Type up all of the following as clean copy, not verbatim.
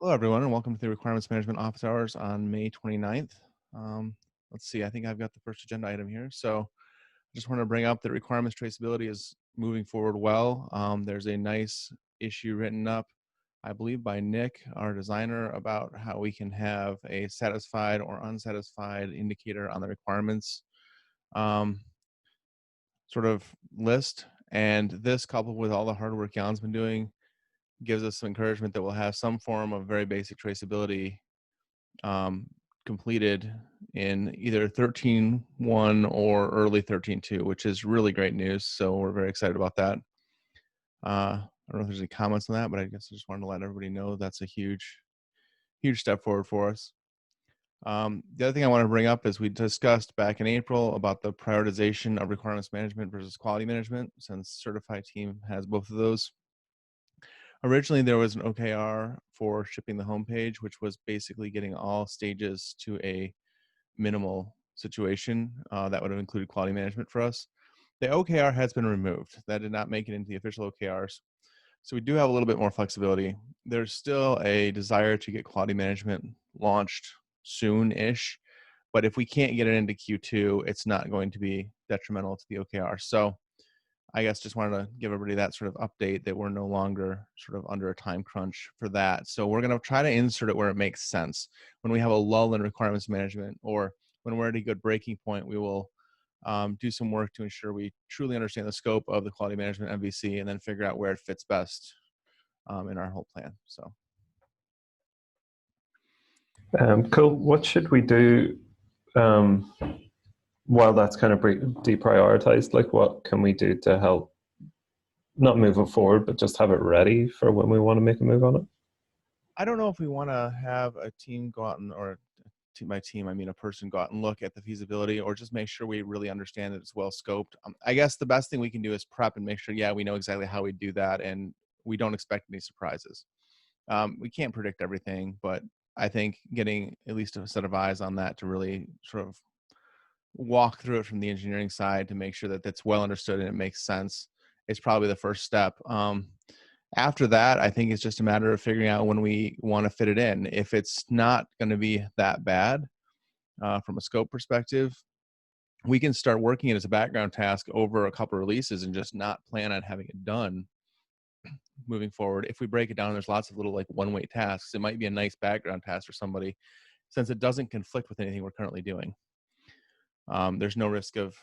Hello, everyone, and welcome to the Requirements Management Office Hours on May 29th. Let's see, I think I've got the first agenda item here. So I just want to bring up that requirements traceability is moving forward well. There's a nice issue written up, I believe, by Nick, our designer, about how we can have a satisfied or unsatisfied indicator on the requirements um, sort of list. And this, coupled with all the hard work Jan's been doing, gives us some encouragement that we'll have some form of very basic traceability completed in either 13.1 or early 13.2, which is really great news. So we're very excited about that. I don't know if there's any comments on that, but I guess I just wanted to let everybody know that's a huge step forward for us. The other thing I want to bring up is we discussed back in April about the prioritization of requirements management versus quality management, since Certified team has both of those. Originally, there was an OKR for shipping the homepage, which was basically getting all stages to a minimal situation. That would have included quality management for us. The OKR has been removed. That did not make it into the official OKRs. So we do have a little bit more flexibility. There's still a desire to get quality management launched soon-ish, but if we can't get it into Q2, it's not going to be detrimental to the OKR. So I guess just wanted to give everybody that sort of update that we're no longer sort of under a time crunch for that. So we're going to try to insert it where it makes sense. When we have a lull in requirements management, or when we're at a good breaking point, we will do some work to ensure we truly understand the scope of the quality management MVC and then figure out where it fits best in our whole plan. So. Cool. What should we do while that's kind of deprioritized? Like, what can we do to help not move it forward, but just have it ready for when we want to make a move on it? I don't know if we want to have a team go out and, or by team, I mean a person go out and look at the feasibility, or just make sure we really understand that it's well scoped. I guess the best thing we can do is prep and make sure, yeah, we know exactly how we do that, and we don't expect any surprises. We can't predict everything, but I think getting at least a set of eyes on that to really sort of walk through it from the engineering side to make sure that that's well understood and it makes sense is probably the first step. After that, I think it's just a matter of figuring out when we want to fit it in. If it's not going to be that bad from a scope perspective, we can start working it as a background task over a couple of releases and just not plan on having it done moving forward. If we break it down, there's lots of little like one-way tasks. It might be a nice background task for somebody since it doesn't conflict with anything we're currently doing. There's no risk of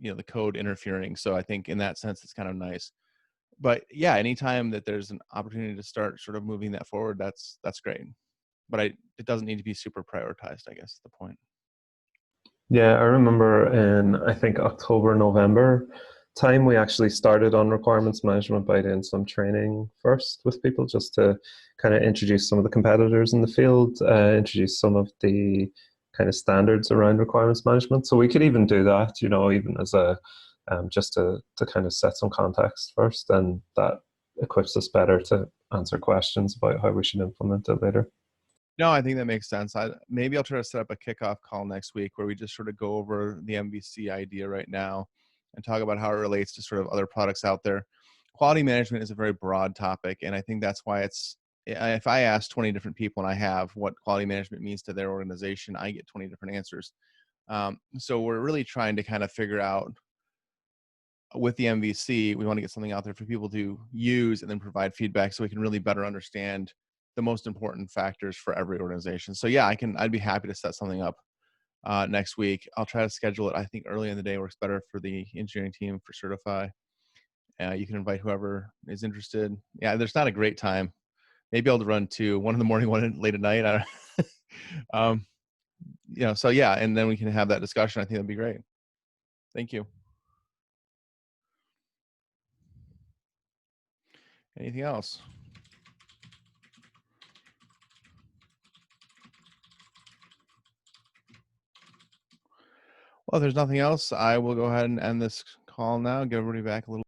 the code interfering. So I think in that sense, it's kind of nice. But yeah, anytime that there's an opportunity to start sort of moving that forward, that's great. But it doesn't need to be super prioritized, I guess is the point. Yeah, I remember in, I think, October, November time, we actually started on requirements management by doing some training first with people just to kind of introduce some of the competitors in the field, introduce some of the kind of standards around requirements management. So we could even do that, even as a just to kind of set some context first, and that equips us better to answer questions about how we should implement it later. No, I think that makes sense. Maybe I'll try to set up a kickoff call next week where we just sort of go over the MVC idea right now and talk about how it relates to sort of other products out there. Quality management is a very broad topic, and I think that's why if I ask 20 different people and I have what quality management means to their organization, I get 20 different answers. So we're really trying to kind of figure out with the MVC, we want to get something out there for people to use and then provide feedback so we can really better understand the most important factors for every organization. So yeah, I'd be happy to set something up next week. I'll try to schedule it. I think early in the day works better for the engineering team for Certify. You can invite whoever is interested. Yeah, there's not a great time. Maybe I'll run two, one in the morning, one late at night. So yeah, and then we can have that discussion. I think that'd be great. Thank you. Anything else? Well, if there's nothing else, I will go ahead and end this call now. Give everybody back a little